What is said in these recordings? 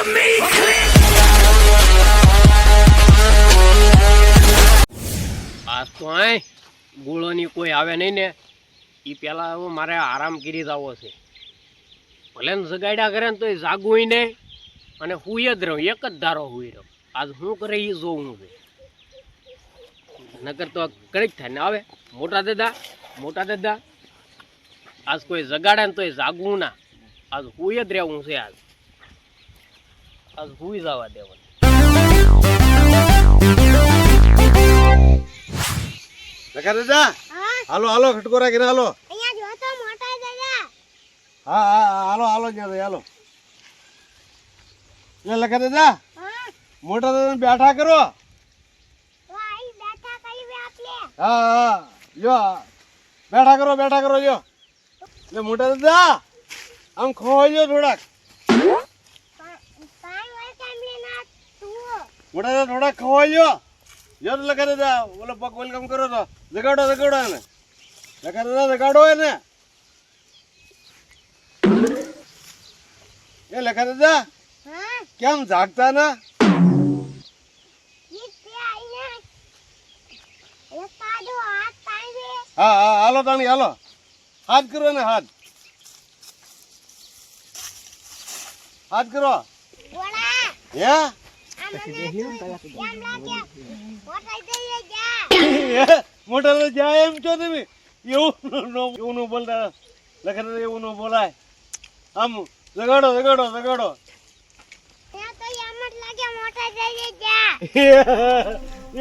આજ તો આય ગોળોની કોઈ આવે નહીં ને એ પેલા મારે આરામ કરી જવો છે. ભલે ને જગાડ્યા કરે ને તો એ જાગવું નહીં અને હુઈ જ રહું, એક જ ધારો હુઈ રહું. આજ શું કરે એ જોવું છે, નકર તો કઈ જ થાય ને. આવે મોટા દાદા આજ કોઈ જગાડે ને તો એ જાગવું ના, આજ હુઈ જ રહેવું છે. આજ હુઈ જવા દેવાનું. લખા દાદા, હાલો હાલો ખટકો રાખીને હાલો. અહીંયા જો તો મોટા દાદા. હા હાલો હાલો જ્યાં હાલો. લે લખા દાદા, મોટા દાદા બેઠા કરો. વાઈ બેઠા કરી આપણે. હા જો બેઠા કરો જો. લે મોટા દાદા આમ ખોવાજો થોડાક. પાણી વાળ કામલે ના તું. મોટા દાદા થોડાક ખોવાજો. જો લખા દાદા ઓલો પગ વેલકમ કરો તો જગાડો એને. લખા દાદા જગાડો એને. એ લખા દાદા હા કેમ જાગતા ના? ઈ તે આઈને એ કાડો હાથ પાડે. હા હાલો તાણી હાલો. હાથ કરો ને હાથ કરો. બોલા હે આ મને કેમ લાગે મોટા દઈએ જા. મોટા તો જાય એમ છો તમે? એવું નો બોલતા લખા દાદા, એવું નો બોલાય. આમ જગાડો તે તો એમ જ લાગે મોટા દઈએ જા.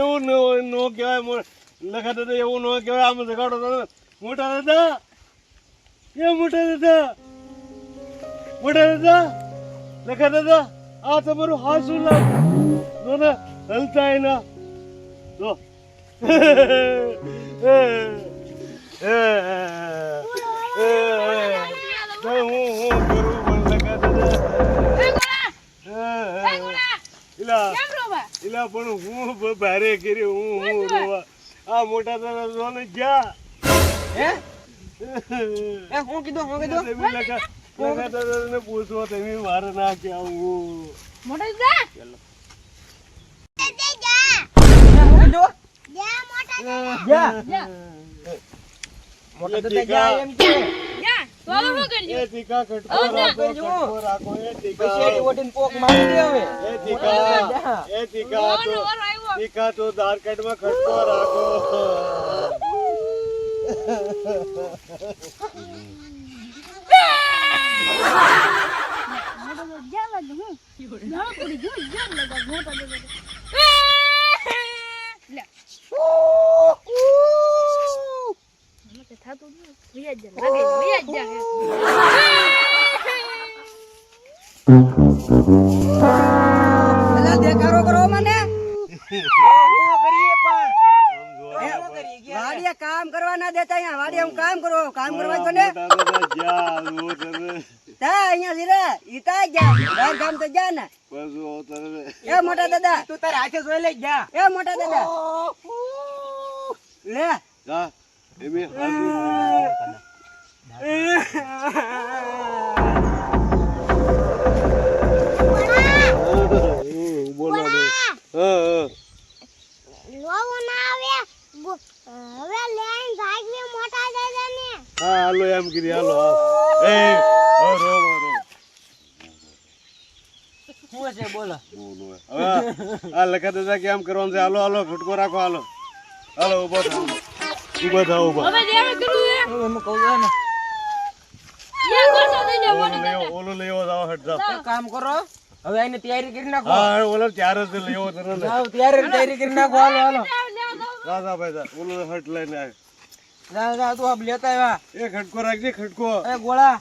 એવું નો કહેવાય લખા દાદા, એવું નો કહેવાય. આમ જગાડો મોટા દાદા. એ મોટા દાદા લખા દાદા આ તમારું હાસું લાગ જો ને હલતા એના જો. ઇલા પણ હું ભારે કરી હું રોવા. આ મોટા દાદા જો ને ગયા. હું કીધું તમે લખા દાદા ને પૂછો તમે મારે ના કે આવું. મોટા જા. મોટા દાદા જા એમ કે એ ટીકા ખટકો રાખો એ ટીકા પછી ઓટીન પોક મારી દે હવે. એ ટીકા તો ધારકટ માં ખટકો રાખો. દેખાડો કરો મને. વાડીએ કામ કરવા ના દેતા. અહીંયા વાડીએ હું કામ કરવા જો ને. અહીંયા લીરે ઈતા જા બહાર ગામ તો જા ને. એ મોટા દાદા તું તારે હાથે જોઈ લઈ જા. એ મોટા દાદા લે જા એમે લોવો ના આવે હવે લેન ભાગને મોટા દાદા ને. હા હાલો એમ કરી હાલો. એ રો શું છે બોલો. હવે આ લખા દાદા કેમ કરવાનું છે? હાલો હાલો ખટકો રાખો. હાલો ઉભો થાવ. એમ કહું છું ને ઓલો લેવો જાવ હટ જાવ. કામ કરો હવે એની તૈયારી કરી નાખો. હા ઓલો ત્યારે જ લેવો તને. જાવ તૈયારી કરી નાખો. હાલો જા ભાઈ જા ઓલો હટ લઈને આવ. જા તું આપ લેતા આવ્યા. એ ખટકો રાખજે ખટકો. એ ગોળા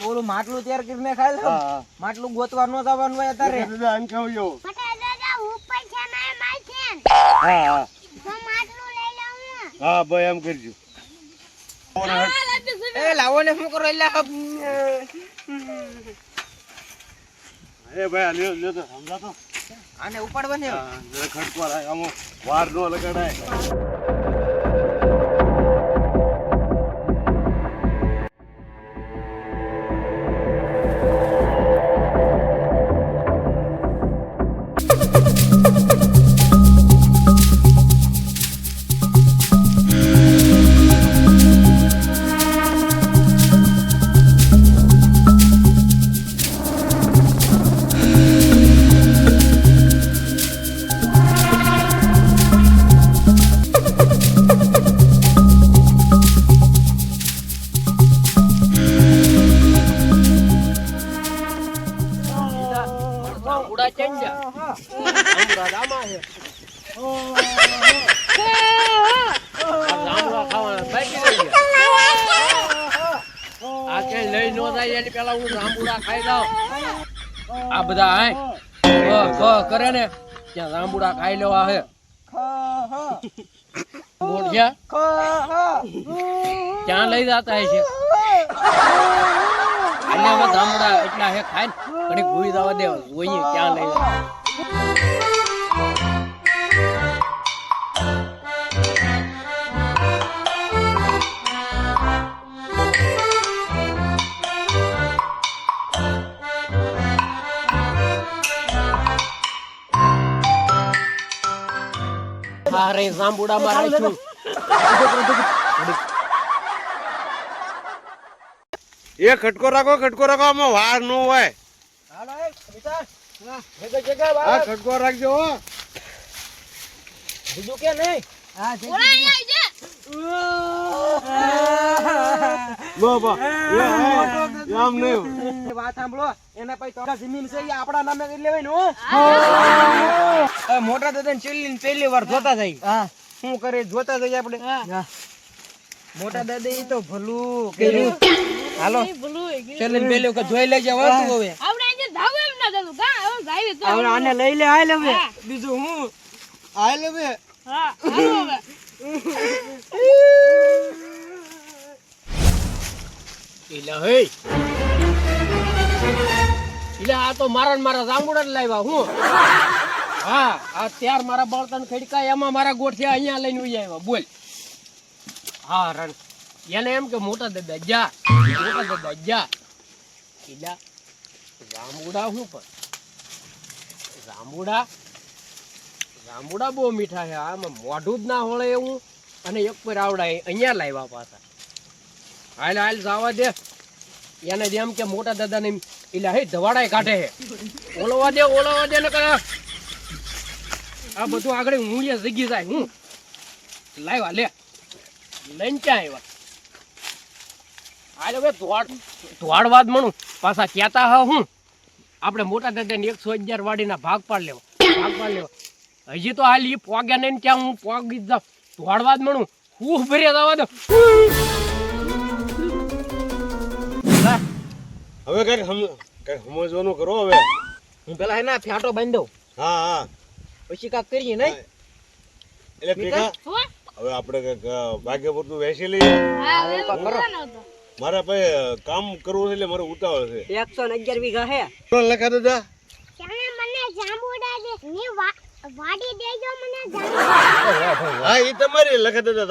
ઓલું માટલું તૈયાર કરીને ખાઈ લે. માટલું ગોતવા ન જવાનું હોય અત્યારે. દાદા આન ખાવજો. મોટા દાદા ઉપર છે ને માર છે. હા તો માટલું લઈ લઉં. હા ભાઈ એમ કરજો. એ લાવો ને શું કરો એટલે એ ભાઈ લ્યો તો સમજાતો. આને ઉપાડવા ને ખટકો રાખ. આમ વાર નો લગાડાય. જાંબુડા ચંજા જાંબુડા દામા છે જાંબુડા ખાવાના બાકી રહી ગયા આ કે લઈ નો જાય એની પેલા હું જાંબુડા ખાઈ દઉં આ બધા હાય કરે ને ત્યાં જાંબુડા ખાઈ લેવા હે ક્યાં લઈ જતા હે છે એટલે હવે જાંબુડા એટલા હે ખાય ને ઘડીક ભૂઈ જવા દે ઓય ક્યાં લઈ જાય અરે જાંબુડા માં રાખ્યું એ ખટકો રાખો આમાં વાર ન હોય આ ખટકો રાખજો હો બીજું કે નહીં બાબા આમ નહીં વાત સાંભળો એના પછી તો જમીન છે એ આપણા નામે કરી લેવાય ને હો મોટા દાદા ને પહેલી વાર જોતા જાય શું કરે જોતા જઈએ આપણે મોટા દાદા એ તો ભલું કર્યું હાલો છેલ્લે પહેલી વખત જોઈ લેજે વાતું હવે આપણે આજે ધાવ એમ ના જતું કા હવે જાય તો હવે આને લઈ લે આય લેવે બીજું હું આય લેવે હા હાલો હવે ઇલા હે ઇલા આ તો મારા જાંબુડા જ લાવ્યા હું હા આ ત્યાર મારા બળતણ ખડકા એમાં મારા ગોઠિયા અહીંયા લઈને ઉઈ આવ્યા બોલ હા રણ એને એમ કે મોટા દાદા જા ઇલા જાંબુડા શું પણ જાંબુડા બહુ મીઠા છે આમાં મોઢું જ ના હોળે એવું અને એક પર આવડાય અહીંયા લાવ્યા પાછા હાલ જવા દે એને જેમ કે મોટા દાદા ને એટલે હે ધવાડાય કાઢે હે ઓલવા દે ને કરે આ બધું આગળ હું જગી જાય હું લાવ્યા લે લઈને ક્યાં આવ્યા હાલ હવે ધોવાડવાદ મણું પાછા કહેતા હા હું આપણે મોટા દાદા ને 111 વાડીના ભાગ પાડ લેવા હજી તો હાલ એ પોગ્યા નહીં ત્યાં હું પોગી જાઉં ધોવાડવાદ મણું હું ભર્યા જવા દો હવે કઈક સમજવાનું કરો હવે હું પેલા હે ના ફાટો બાંધી દઉં હા પછી કાક કરીએ નહીં એટલે ભેગા હવે આપણે કઈક ભાગ્ય પૂરતું વેચી લઈએ હા હવે કરો મારે ભાઈ કામ કરવું છે એટલે મારે ઉતાવળ છે 111 વીઘા હે લખા દાદા તમે મને જાંબુડા દે ની વાડી દેજો મને જાંબુડા હા એ તમારી લખા દાદા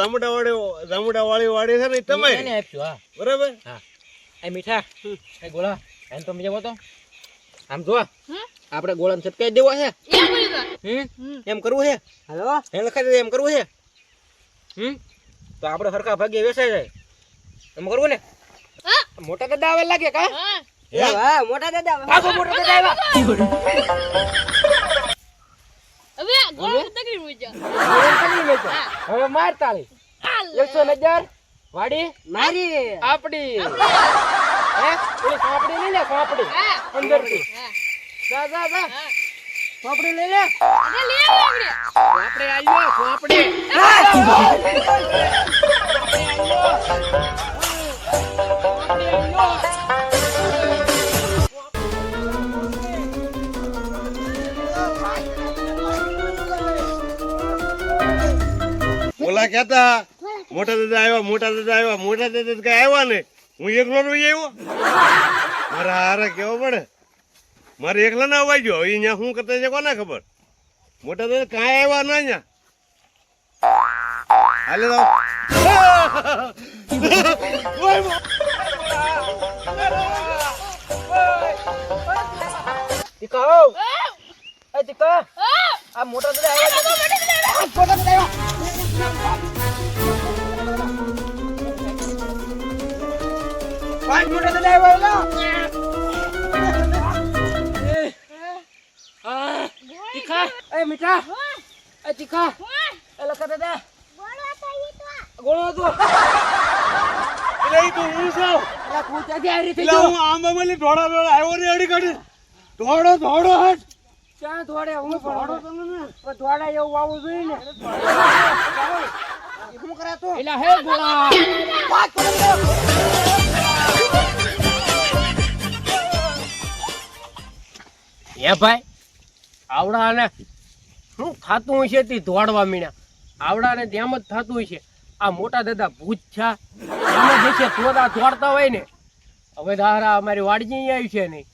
જાંબુડા વાળી વાડી છે ને એ તમારી એને આપ્યું હા બરાબર હા એ મીઠા એ ગોળા એમ તો મજા તો આમ જો આપણે ગોળાને છટકાઈ દેવો છે એમ કરવું છે હાલો એ લખાઈ દે એમ કરવું છે તો આપણે હરખા ભાગે વેચાઈ જાય એમ કરવું ને મોટા દાદા આવે લાગે કા હા મોટા દાદા ભાગો મોટા દાદા આવ્યા હવે ગોળ તકરી મુજો હવે માર તાળી 111 વાડી મારી આપડી હે ઓલી સાપડી લઈ લે સાપડી અંદર થી જા સાપડી લઈ લે અરે લે આપણે આવ્યો સાપડી ઓલા કહેતા મોટા દાદા આવ્યા કઈ આવ્યા ને હું એકલો રહી આવ્યો મારે હારે કેવો પડે મારે એકલા ના અવાઈ ગયો અહીંયા શું કરતા છે કોને ખબર મોટા દાદા કાંઈ આવ્યા ના અહીંયા હાલે ટીકા એ ટીકા આ મોટા દાદા આવ્યા પાંચ મોટા દાદા આવ્યા ટીકા એ મીઠા એ ટીકા એ લખા દાદા ગોળો તો એટલે ઈ તો હું છું એલા કૂતા દે આ રીતે એટલે હું આંબામાં ઢોળા આવ્યો રે અડી કાઢી ધોડો હટ ક્યાં દોડે હું દોડો તમે ને દોડા એવું આવું જોઈએ ને શું કરે તું એલા હે ગોળા હે ભાઈ આવડાને શું થતું હશે તે દોડવા મીણ્યા આવડાને તેમ જ થતું હશે આ મોટા દાદા ભૂત છે એમ જ હશે તોડા દોડતા હોય ને હવે તારા અમારી વાડી આવી છે નહીં